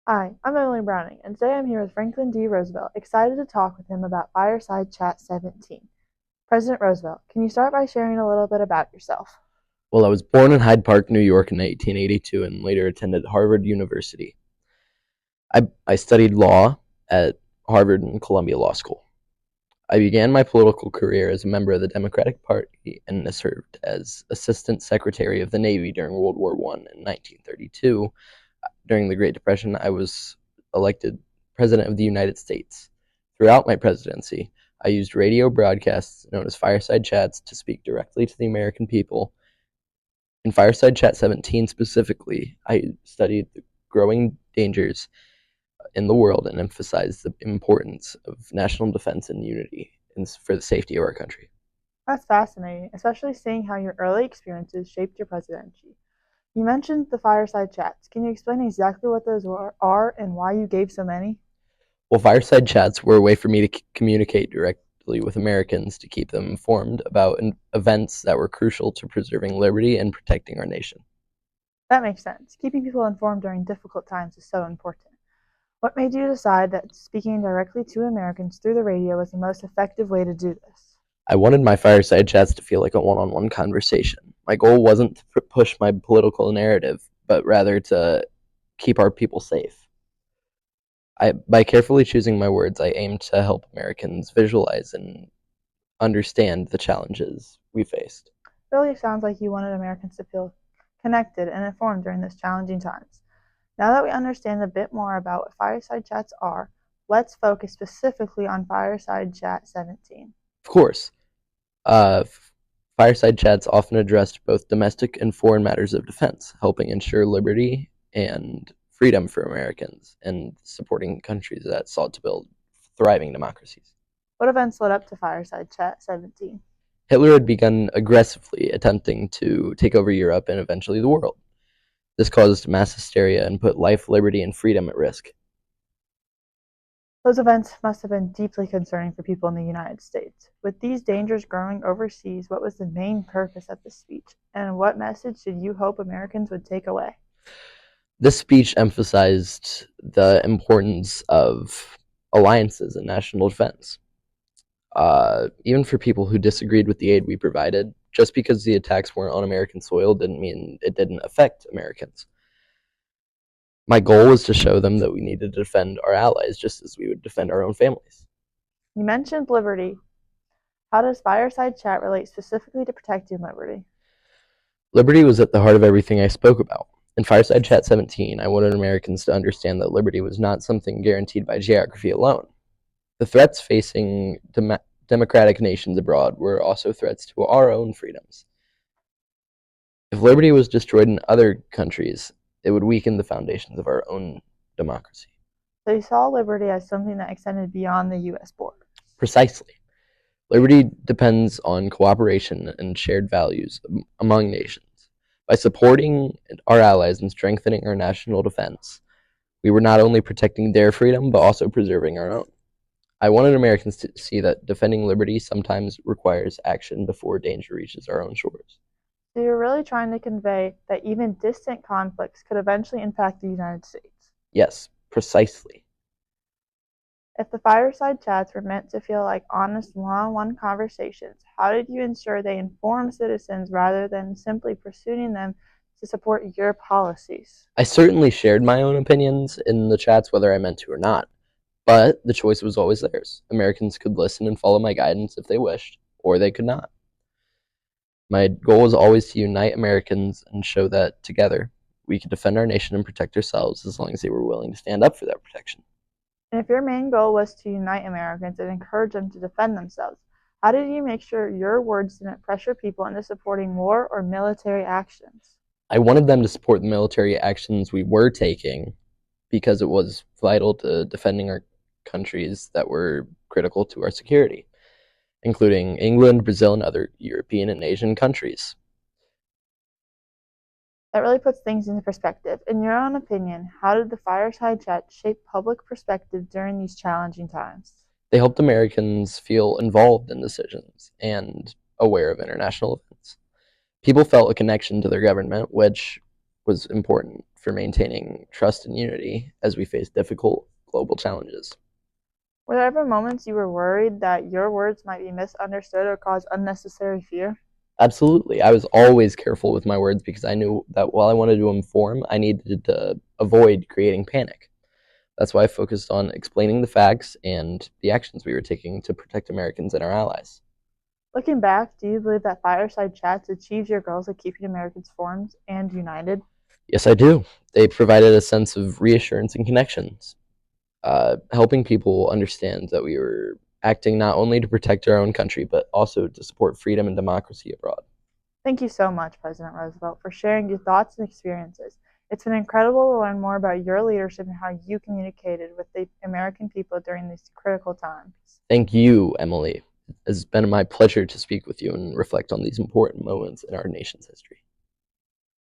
Hi, I'm Emily Browning, and today I'm here with Franklin D. Roosevelt, excited to talk with him about Fireside Chat 17. President Roosevelt, can you start by sharing a little bit about yourself? Well, I was born in Hyde Park, New York in 1882 and later attended Harvard University. I studied law at Harvard and Columbia Law School. I began my political career as a member of the Democratic Party and served as Assistant Secretary of the Navy during World War I in 1932. During the Great Depression, I was elected President of the United States. Throughout my presidency, I used radio broadcasts known as Fireside Chats to speak directly to the American people. In Fireside Chat 17 specifically, I studied the growing dangers in the world and emphasized the importance of national defense and unity for the safety of our country. That's fascinating, especially seeing how your early experiences shaped your presidency. You mentioned the Fireside Chats. Can you explain exactly what those are and why you gave so many? Well, Fireside Chats were a way for me to communicate directly with Americans to keep them informed about events that were crucial to preserving liberty and protecting our nation. That makes sense. Keeping people informed during difficult times is so important. What made you decide that speaking directly to Americans through the radio was the most effective way to do this? I wanted my Fireside Chats to feel like a one on one conversation. My goal wasn't to push my political narrative, but rather to keep our people safe. By carefully choosing my words, I aim to help Americans visualize and understand the challenges we faced. Really sounds like you wanted Americans to feel connected and informed during these challenging times. Now that we understand a bit more about what fireside chats are, let's focus specifically on Fireside Chat 17. Of course, uh, Fireside Chats often addressed both domestic and foreign matters of defense, helping ensure liberty and freedom for Americans and supporting countries that sought to build thriving democracies. What events led up to Fireside Chat 17? Hitler had begun aggressively attempting to take over Europe and eventually the world. This caused mass hysteria and put life, liberty, and freedom at risk. Those events must have been deeply concerning for people in the United States. With these dangers growing overseas, what was the main purpose of this speech, and what message did you hope Americans would take away? This speech emphasized the importance of alliances and national defense. Even for people who disagreed with the aid we provided, just because the attacks weren't on American soil didn't mean it didn't affect Americans. My goal was to show them that we needed to defend our allies just as we would defend our own families. You mentioned liberty. How does Fireside Chat relate specifically to protecting liberty? Liberty was at the heart of everything I spoke about. In Fireside Chat 17, I wanted Americans to understand that liberty was not something guaranteed by geography alone. The threats facing democratic nations abroad were also threats to our own freedoms. If liberty was destroyed in other countries, it would weaken the foundations of our own democracy. So you saw liberty as something that extended beyond the U.S. borders. Precisely. Liberty depends on cooperation and shared values among nations. By supporting our allies and strengthening our national defense, we were not only protecting their freedom, but also preserving our own. I wanted Americans to see that defending liberty sometimes requires action before danger reaches our own shores. So you're really trying to convey that even distant conflicts could eventually impact the United States. Yes, precisely. If the fireside chats were meant to feel like honest one-on-one conversations, how did you ensure they inform citizens rather than simply pursuing them to support your policies? I certainly shared my own opinions in the chats, whether I meant to or not, but the choice was always theirs. Americans could listen and follow my guidance if they wished, or they could not. My goal was always to unite Americans and show that together we could defend our nation and protect ourselves as long as they were willing to stand up for that protection. And if your main goal was to unite Americans and encourage them to defend themselves, how did you make sure your words didn't pressure people into supporting war or military actions? I wanted them to support the military actions we were taking because it was vital to defending our countries that were critical to our security, including England, Brazil, and other European and Asian countries. That really puts things into perspective. In your own opinion, how did the fireside chat shape public perspective during these challenging times? They helped Americans feel involved in decisions and aware of international events. People felt a connection to their government, which was important for maintaining trust and unity as we face difficult global challenges. Were there ever moments you were worried that your words might be misunderstood or cause unnecessary fear? Absolutely. I was always careful with my words because I knew that while I wanted to inform, I needed to avoid creating panic. That's why I focused on explaining the facts and the actions we were taking to protect Americans and our allies. Looking back, do you believe that Fireside Chats achieved your goals of keeping Americans formed and united? Yes, I do. They provided a sense of reassurance and connections, helping people understand that we were acting not only to protect our own country, but also to support freedom and democracy abroad. Thank you so much, President Roosevelt, for sharing your thoughts and experiences. It's been incredible to learn more about your leadership and how you communicated with the American people during these critical times. Thank you, Emily. It has been my pleasure to speak with you and reflect on these important moments in our nation's history.